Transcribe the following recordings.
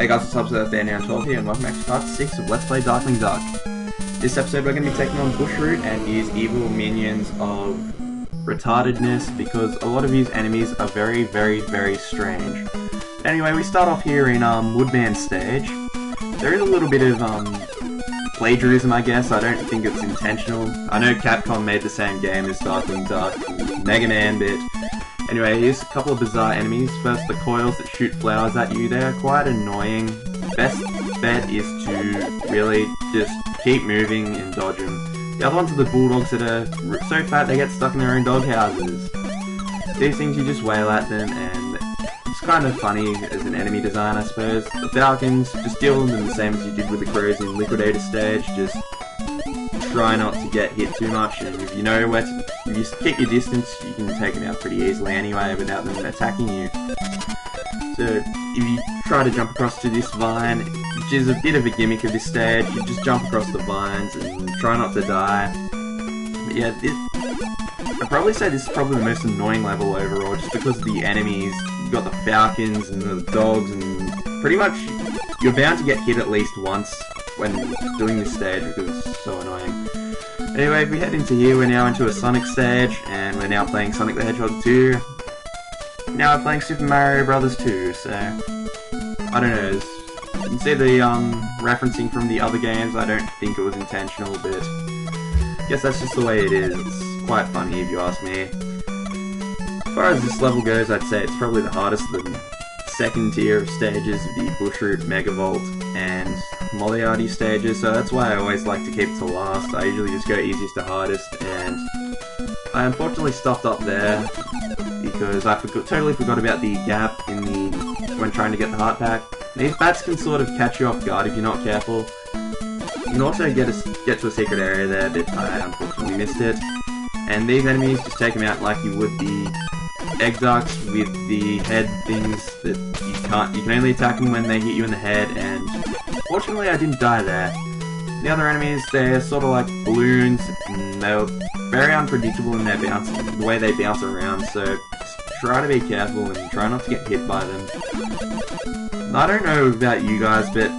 Hey guys, what's up? So there now 12 here, and welcome back to part 6 of Let's Play Darkwing Duck. This episode we're going to be taking on Bushroot and his evil minions of retardedness, because a lot of his enemies are very strange. Anyway, we start off here in Woodman stage. There is a little bit of plagiarism, I guess. I don't think it's intentional. I know Capcom made the same game as Darkwing Duck, Mega Man bit. Anyway, here's a couple of bizarre enemies. First, the coils that shoot flowers at you. They are quite annoying. Best bet is to really just keep moving and dodge them. The other ones are the bulldogs that are so fat they get stuck in their own dog houses. These things, you just wail at them, and it's kind of funny as an enemy design, I suppose. The falcons, just deal with them the same as you did with the crows in Liquidator stage. Just try not to get hit too much, and if you know where to, if you keep your distance, you can take them out pretty easily anyway without them attacking you. So if you try to jump across to this vine, which is a bit of a gimmick of this stage, you just jump across the vines and try not to die. But yeah, I'd probably say this is probably the most annoying level overall, just because of the enemies. You've got the falcons and the dogs, and pretty much you're bound to get hit at least once when doing this stage because it's so annoying. Anyway, if we head into here, we're now into a Sonic stage, and we're now playing Sonic the Hedgehog 2. Now we're playing Super Mario Bros. 2, so I don't know. You can see the referencing from the other games. I don't think it was intentional, but I guess that's just the way it is. It's quite funny if you ask me. As far as this level goes, I'd say it's probably the hardest of the second tier of stages, the Bushroot, Megavolt, and Moriarty stages, so that's why I always like to keep it to last. I usually just go easiest to hardest, and I unfortunately stopped up there because I totally forgot about the gap in when trying to get the heart pack. These bats can sort of catch you off guard if you're not careful. You can also get to a secret area there, but I unfortunately missed it. And these enemies, just take them out like you would the egg ducks with the head things that you can only attack them when they hit you in the head, and fortunately I didn't die there. The other enemies, they're sort of like balloons, and they're very unpredictable in their bouncing, the way they bounce around, so just try to be careful and try not to get hit by them. And I don't know about you guys, but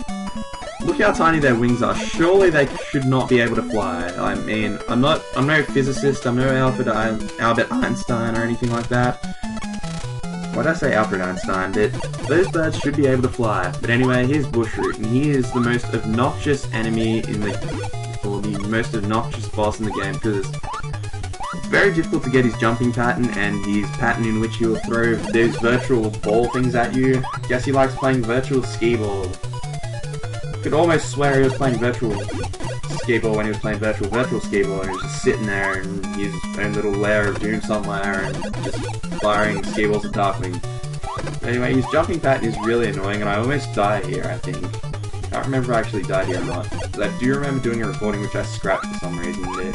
look how tiny their wings are. Surely they should not be able to fly. I mean, I'm no physicist, I'm no Albert Einstein or anything like that. Why did I say Albert Einstein? But those birds should be able to fly. But anyway, here's Bushroot, and he is the most obnoxious enemy or the most obnoxious boss in the game, because it's very difficult to get his jumping pattern and his pattern in which he will throw those virtual ball things at you. Guess he likes playing virtual skee-ball. Could almost swear he was playing virtual skee-ball when he was playing virtual skee-ball, and he was just sitting there in his own little lair of doom somewhere and just firing skee-balls at Darkwing. Anyway, his jumping pattern is really annoying, and I almost died here, I think. I can't remember if I actually died here or not, but I do remember doing a recording which I scrapped for some reason there.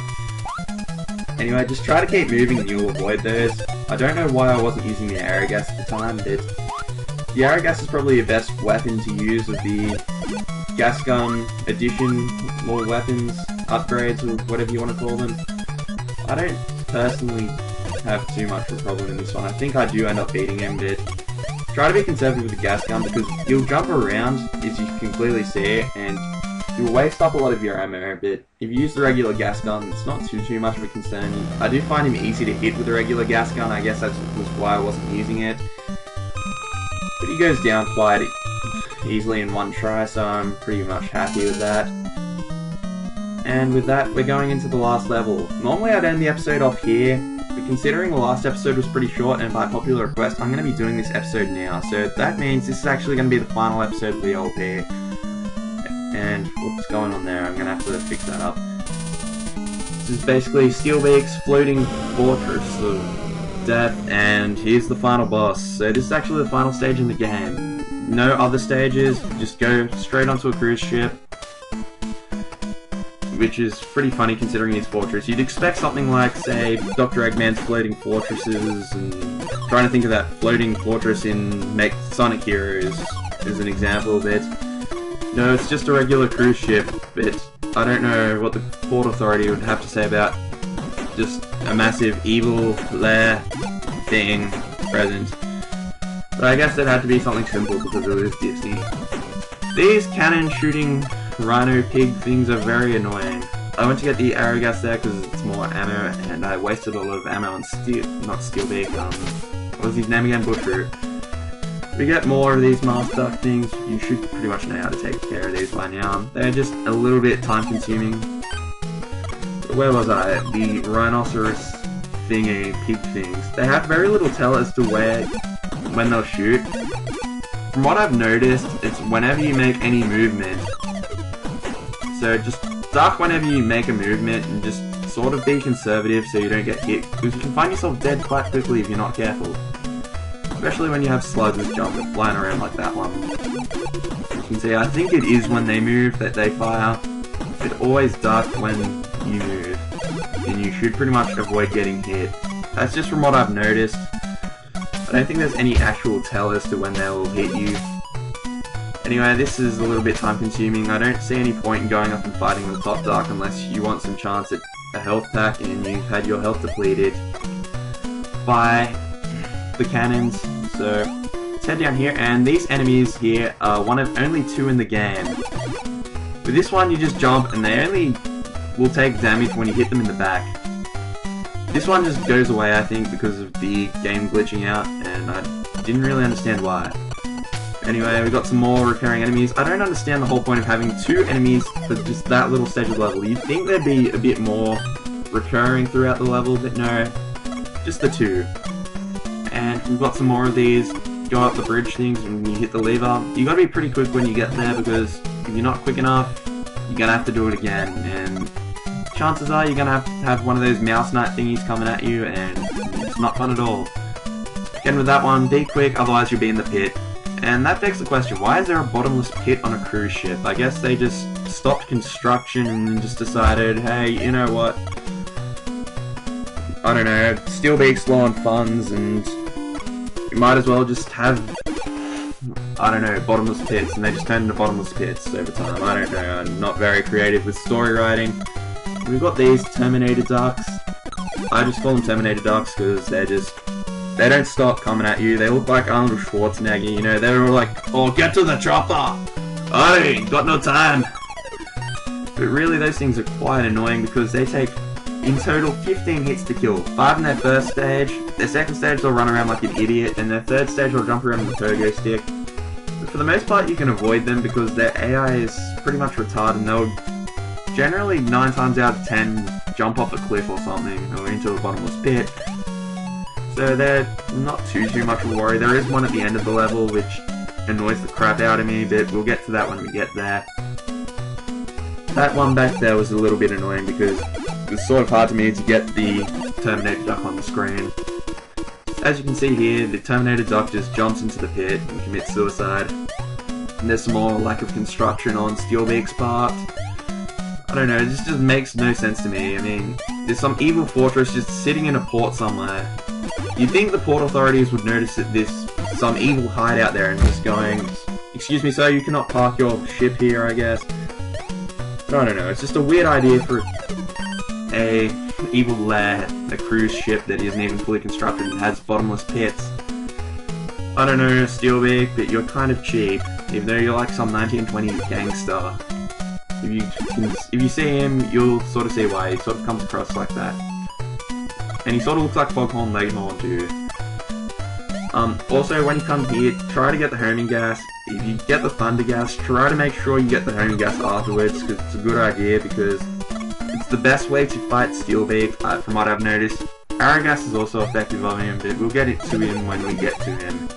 Anyway, just try to keep moving and you'll avoid those. I don't know why I wasn't using the Aerogas at the time, but the Aerogas is probably your best weapon to use with the gas gun addition, more weapons, upgrades, or whatever you want to call them. I don't personally have too much of a problem in this one. I think I do end up beating him, but try to be conservative with the gas gun because you'll jump around, as you can clearly see, and you'll waste up a lot of your ammo, but if you use the regular gas gun, it's not too much of a concern. I do find him easy to hit with the regular gas gun. I guess that was why I wasn't using it. But he goes down quite easily in one try, so I'm pretty much happy with that. And with that, we're going into the last level. Normally I'd end the episode off here, but considering the last episode was pretty short and by popular request, I'm going to be doing this episode now. So that means this is actually going to be the final episode of the LP. And what's going on there? I'm going to have to fix that up. This is basically Steelbeak's floating fortress of death, and here's the final boss. So this is actually the final stage in the game. No other stages, just go straight onto a cruise ship, which is pretty funny considering his fortress. You'd expect something like, say, Dr. Eggman's floating fortresses, and trying to think of that floating fortress in Sonic Heroes as an example, but no, it's just a regular cruise ship, but I don't know what the Port Authority would have to say about just a massive evil lair thing present. But I guess it had to be something simple because it was Disney. These cannon shooting rhino pig things are very annoying. I went to get the arrow gas there because it's more ammo, and I wasted a lot of ammo on not Steelbeak, what was his name again? Bushroot. We get more of these Mars Duck things, you should pretty much know how to take care of these by now. They're just a little bit time consuming. But where was I? The rhinoceros thingy, pig things. They have very little tell as to when they'll shoot. From what I've noticed, it's whenever you make any movement. So just duck whenever you make a movement and just sort of be conservative so you don't get hit, because you can find yourself dead quite quickly if you're not careful. Especially when you have slugs flying around like that one. You can see, I think it is when they move that they fire. But always duck when you move, and you should pretty much avoid getting hit. That's just from what I've noticed. I don't think there's any actual tell as to when they will hit you. Anyway, this is a little bit time consuming. I don't see any point in going up and fighting the top duck unless you want some chance at a health pack and you've had your health depleted by the cannons. So let's head down here, and these enemies here are one of only 2 in the game. With this one you just jump and they only will take damage when you hit them in the back. This one just goes away, I think, because of the game glitching out, and I didn't really understand why. Anyway, we got some more recurring enemies. I don't understand the whole point of having 2 enemies for just that little stage of the level. You'd think there'd be a bit more recurring throughout the level, but no, just the 2. And we've got some more of these. Go up the bridge things when you hit the lever. You gotta be pretty quick when you get there, because if you're not quick enough, you're gonna have to do it again, and chances are you're gonna have one of those mouse knight thingies coming at you, and it's not fun at all. Again, with that one, be quick, otherwise you'll be in the pit. And that begs the question, why is there a bottomless pit on a cruise ship? I guess they just stopped construction and just decided, hey, you know what? I don't know, Steelbeak's low on funds, and you might as well just have, I don't know, bottomless pits, and they just turned into bottomless pits over time. I don't know, I'm not very creative with story writing. We've got these Terminator ducks. I just call them Terminator ducks because they don't stop coming at you. They look like Arnold Schwarzenegger, you know, they're all like, oh, get to the chopper! I ain't got no time! But really, those things are quite annoying because they take, in total, 15 hits to kill. 5 in their first stage, their second stage they'll run around like an idiot, and their third stage they'll jump around with a pogo stick. But for the most part, you can avoid them because their AI is pretty much retarded, and they'll generally 9 times out of 10 jump off a cliff or something, or into a bottomless pit. So they're not too much of a worry. There is one at the end of the level which annoys the crap out of me, but we'll get to that when we get there. That one back there was a little bit annoying because it was sort of hard to me to get the Terminator duck on the screen. As you can see here, the Terminator duck just jumps into the pit and commits suicide. And there's some more lack of construction on Steelbeak's part. I don't know, this just makes no sense to me. I mean, there's some evil fortress just sitting in a port somewhere. You'd think the port authorities would notice that there's some evil hideout there and just going, excuse me sir, you cannot park your ship here, I guess. But I don't know, it's just a weird idea for a evil lair, a cruise ship that isn't even fully constructed and has bottomless pits. I don't know, Steelbeak, but you're kind of cheap, even though you're like some 1920s gangster. If you see him, you'll sort of see why he sort of comes across like that. And he sort of looks like Foghorn Leghorn too. Also, when you come here, try to get the homing gas. If you get the thunder gas, try to make sure you get the homing gas afterwards, because it's a good idea, because it's the best way to fight Steelbeak, from what I've noticed. Arrow gas is also effective on him, but we'll get it to him when we get to him.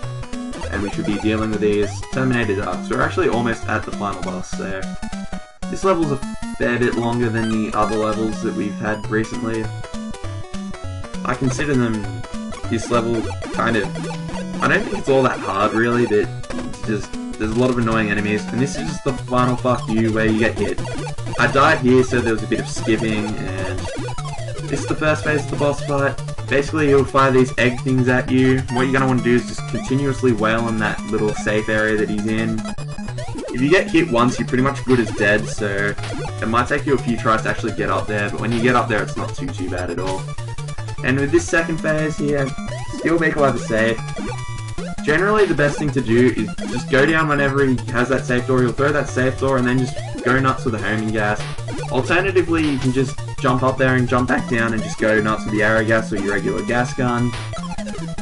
And we should be dealing with these Terminator ducks. We're actually almost at the final boss, so this level's a fair bit longer than the other levels that we've had recently. I consider this level kind of, I don't think it's all that hard really, but it's just, there's a lot of annoying enemies, and this is just the final fuck you where you get hit. I died here, so there was a bit of skipping, and this is the first phase of the boss fight. Basically, he'll fire these egg things at you. What you're going to want to do is just continuously wail on that little safe area that he's in. If you get hit once, you're pretty much good as dead, so it might take you a few tries to actually get up there, but when you get up there, it's not too bad at all. And with this second phase here, Steelbeak will have a save. generally the best thing to do is just go down whenever he has that safe door, he'll throw that safe door and then just go nuts with the homing gas. Alternatively, you can just jump up there and jump back down and just go nuts with the arrow gas or your regular gas gun.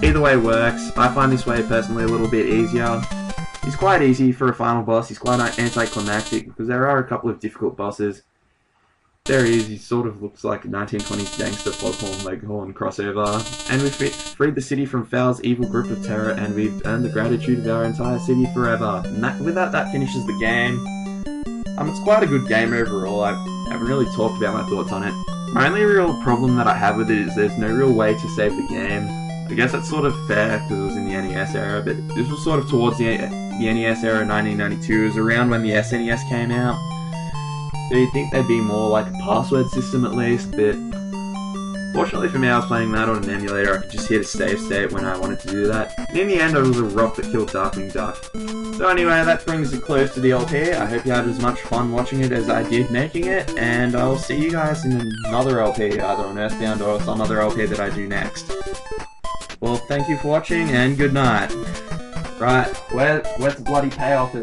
Either way works. I find this way personally a little bit easier. He's quite easy for a final boss, he's quite anticlimactic because there are a couple of difficult bosses. There he is, he sort of looks like a 1920s gangster Foghorn Leghorn crossover. And we've freed the city from Fowl's evil grip of terror, and we've earned the gratitude of our entire city forever. And with that finishes the game. It's quite a good game overall. I haven't really talked about my thoughts on it. My only real problem that I have with it is there's no real way to save the game. I guess that's sort of fair because it was in the NES era, but this was sort of towards the NES era, 1992. It was around when the SNES came out. So you'd think there'd be more like a password system at least, but fortunately for me I was playing that on an emulator. I could just hit a save state when I wanted to do that. And in the end it was a rock that killed Darkwing Duck. So anyway, that brings it close to the LP. I hope you had as much fun watching it as I did making it, and I'll see you guys in another LP, either on Earthbound or some other LP that I do next. Well, thank you for watching, and good night. Right, where's the bloody payoff?